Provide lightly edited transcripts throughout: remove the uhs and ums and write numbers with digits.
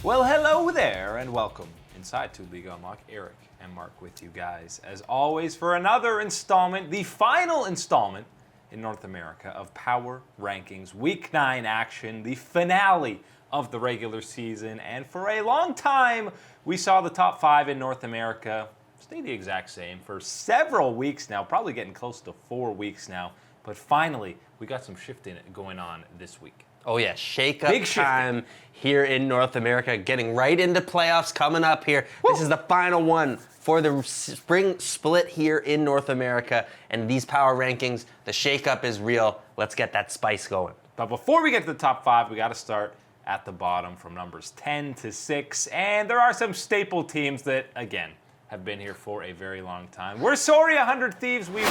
Well, hello there, and welcome inside to League Unlock. Eric and Mark with you guys, as always, for another installment, the final installment in North America of Power Rankings Week 9 action, the finale of the regular season. And for a long time, we saw the top 5 in North America stay the exact same for several weeks now, probably getting close to 4 weeks now. But finally, we got some shifting going on this week. Oh yeah, shake-up time here in North America, getting right into playoffs coming up here. Woo! This is the final one for the spring split here in North America, and these power rankings, the shake-up is real. Let's get that spice going. But before we get to the top 5, we got to start at the bottom from numbers 10 to 6, and there are some staple teams that, again, have been here for a very long time. We're sorry, 100 Thieves. We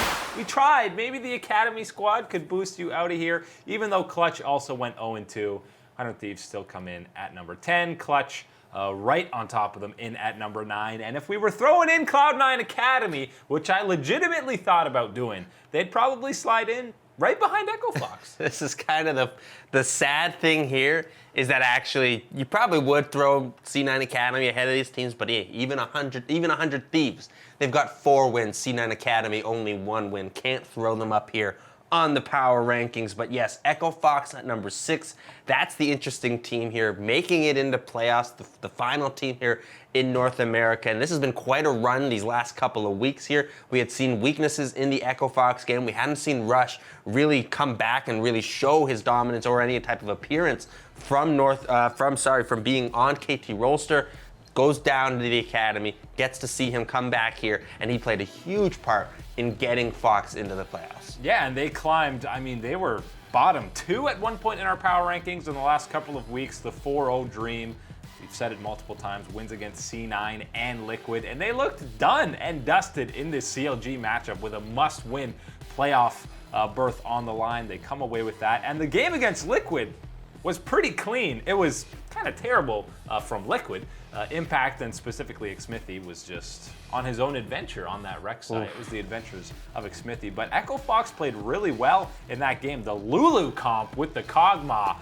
tried. Maybe the Academy squad could boost you out of here, even though Clutch also went 0-2. 100 Thieves still come in at number 10. Clutch right on top of them in at number 9. And if we were throwing in Cloud9 Academy, which I legitimately thought about doing, they'd probably slide in right behind Echo Fox. This is kind of the sad thing here is that actually you probably would throw C9 Academy ahead of these teams, but yeah, even 100 Thieves, they've got 4 wins. C9 Academy only 1 win. Can't throw them up here on the power rankings. But yes, Echo Fox at number 6. That's the interesting team here, making it into playoffs, the final team here in North America. And this has been quite a run these last couple of weeks here. We had seen weaknesses in the Echo Fox game. We hadn't seen Rush really come back and really show his dominance or any type of appearance from being on KT Rolster. Goes down to the Academy, gets to see him come back here, and he played a huge part in getting Fox into the playoffs. Yeah, and they climbed, they were bottom 2 at one point in our power rankings in the last couple of weeks, the 4-0 dream. We've said it multiple times, wins against C9 and Liquid, and they looked done and dusted in this CLG matchup with a must-win playoff berth on the line. They come away with that, and the game against Liquid was pretty clean. It was kind of terrible from Liquid. Impact, and specifically Xmithy, was just on his own adventure on that rec site. It was the adventures of Xmithy. But Echo Fox played really well in that game. The Lulu comp with the Kog'Maw,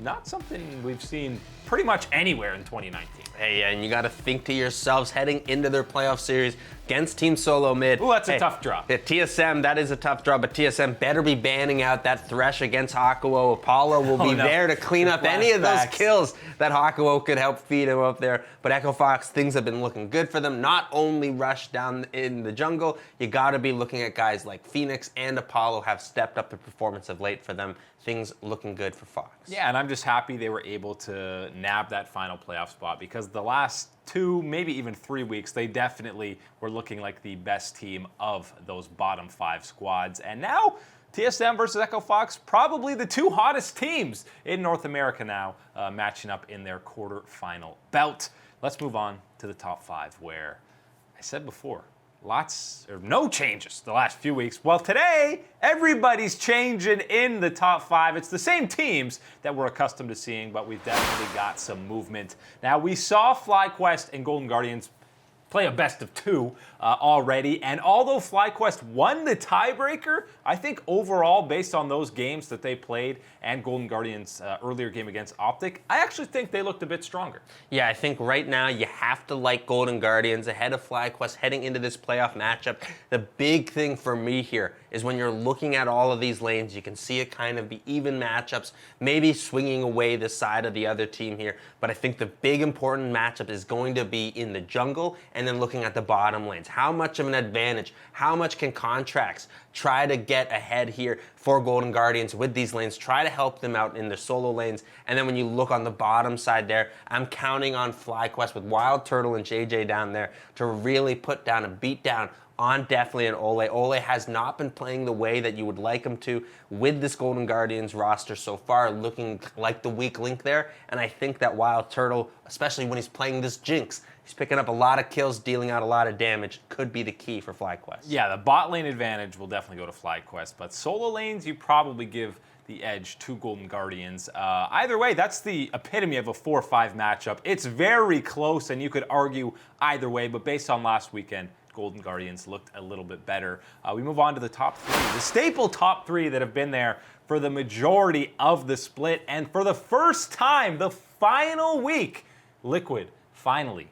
not something we've seen pretty much anywhere in 2019. Hey, and you got to think to yourselves heading into their playoff series against Team Solo Mid. Ooh, that's a tough draw. Yeah, TSM, that is a tough draw, but TSM better be banning out that Thresh against Hakuo. Apollo will be there to clean up any of those kills that Hakuo could help feed him up there. But Echo Fox, things have been looking good for them. Not only Rush down in the jungle, you got to be looking at guys like Phoenix and Apollo have stepped up the performance of late for them. Things looking good for Fox. Yeah, and I'm just happy they were able to nab that final playoff spot, because the last 2, maybe even 3 weeks, they definitely were looking like the best team of those bottom 5 squads. And now, TSM versus Echo Fox, probably the 2 hottest teams in North America now, matching up in their quarterfinal bout. Let's move on to the top 5, where I said before, lots or no changes the last few weeks. Well, today, everybody's changing in the top 5. It's the same teams that we're accustomed to seeing, but we've definitely got some movement. Now, we saw FlyQuest and Golden Guardians play a best of 2 already, and although FlyQuest won the tiebreaker, I think overall, based on those games that they played and Golden Guardians' earlier game against Optic, I actually think they looked a bit stronger. Yeah, I think right now you have to like Golden Guardians ahead of FlyQuest heading into this playoff matchup. The big thing for me here is when you're looking at all of these lanes, you can see it kind of be even matchups, maybe swinging away the side of the other team here. But I think the big important matchup is going to be in the jungle and then looking at the bottom lanes. How much of an advantage, how much can Contracts try to get ahead here for Golden Guardians with these lanes, try to help them out in their solo lanes. And then when you look on the bottom side there, I'm counting on FlyQuest with Wild Turtle and JJ down there to really put down a beat down on Definitely and Ole. Ole has not been playing the way that you would like him to with this Golden Guardians roster so far, looking like the weak link there. And I think that Wild Turtle, especially when he's playing this Jinx, he's picking up a lot of kills, dealing out a lot of damage, could be the key for FlyQuest. Yeah, the bot lane advantage will definitely go to FlyQuest, but solo lanes, you probably give the edge to Golden Guardians. Either way, that's the epitome of a 4-5 matchup. It's very close, and you could argue either way, but based on last weekend, Golden Guardians looked a little bit better. We move on to the top 3, the staple top 3 that have been there for the majority of the split, and for the first time, the final week, Liquid finally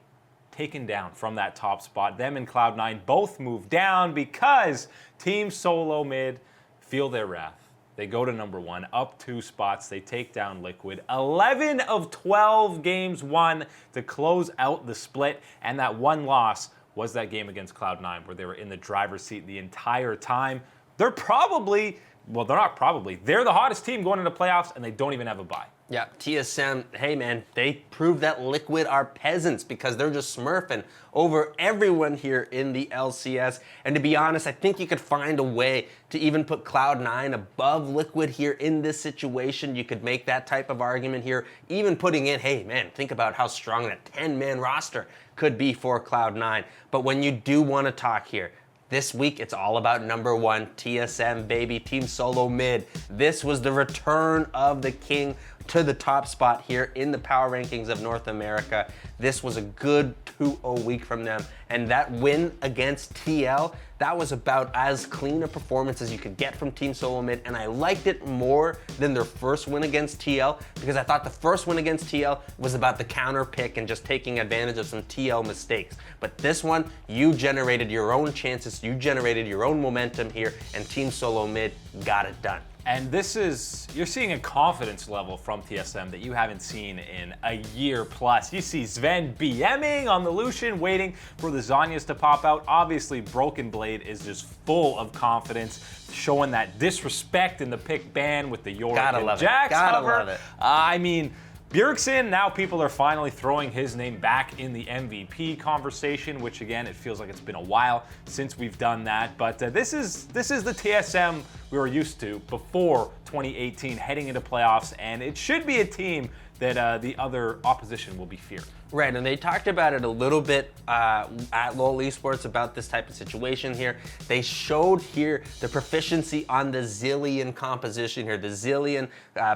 taken down from that top spot. Them and Cloud9 both move down because Team Solo Mid feel their wrath. They go to number 1, up 2 spots. They take down Liquid. 11 of 12 games won to close out the split, and that one loss was that game against Cloud9 where they were in the driver's seat the entire time. They're probably, well, they're not probably, they're the hottest team going into playoffs, and they don't even have a bye. Yeah, TSM, hey man, they proved that Liquid are peasants because they're just smurfing over everyone here in the LCS. And to be honest, I think you could find a way to even put Cloud9 above Liquid here in this situation. You could make that type of argument here, even putting in, hey man, think about how strong that 10-man roster could be for Cloud9. But when you do want to talk here, this week, it's all about number 1, TSM, baby, Team Solo Mid. This was the return of the king to the top spot here in the power rankings of North America. This was a good 2-0 week from them. And that win against TL, that was about as clean a performance as you could get from Team Solo Mid. And I liked it more than their first win against TL because I thought the first win against TL was about the counter pick and just taking advantage of some TL mistakes. But this one, you generated your own chances, you generated your own momentum here, and Team Solo Mid got it done. And this is, you're seeing a confidence level from TSM that you haven't seen in a year plus. You see Sven BMing on the Lucian, waiting for the Zhonya's to pop out. Obviously, Broken Blade is just full of confidence, showing that disrespect in the pick ban with the Yorick and Jax cover. Love it. I mean, Bjergsen, now people are finally throwing his name back in the MVP conversation, which again, it feels like it's been a while since we've done that. But this is the TSM we were used to before 2018, heading into playoffs, and it should be a team that the other opposition will be fearing. Right, and they talked about it a little bit at Lolesports about this type of situation here. They showed here the proficiency on the Zilean composition here. The Zilean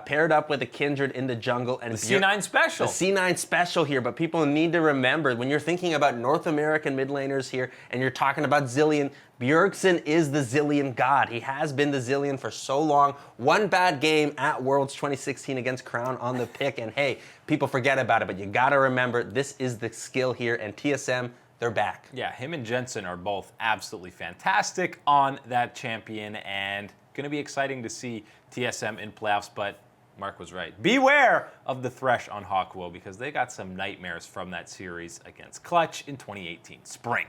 paired up with a Kindred in the jungle. And the C9 special. The C9 special here, but people need to remember, when you're thinking about North American mid laners here, and you're talking about Zilean, Bjergsen is the Zilean god. He has been the Zilean for so long. One bad game at Worlds 2016 against Crown on the pick, and hey, people forget about it, but you gotta remember, this is the skill here, and TSM, they're back. Yeah, him and Jensen are both absolutely fantastic on that champion, and gonna be exciting to see TSM in playoffs, but Mark was right. Beware of the Thresh on Hawkwoe because they got some nightmares from that series against Clutch in 2018 spring.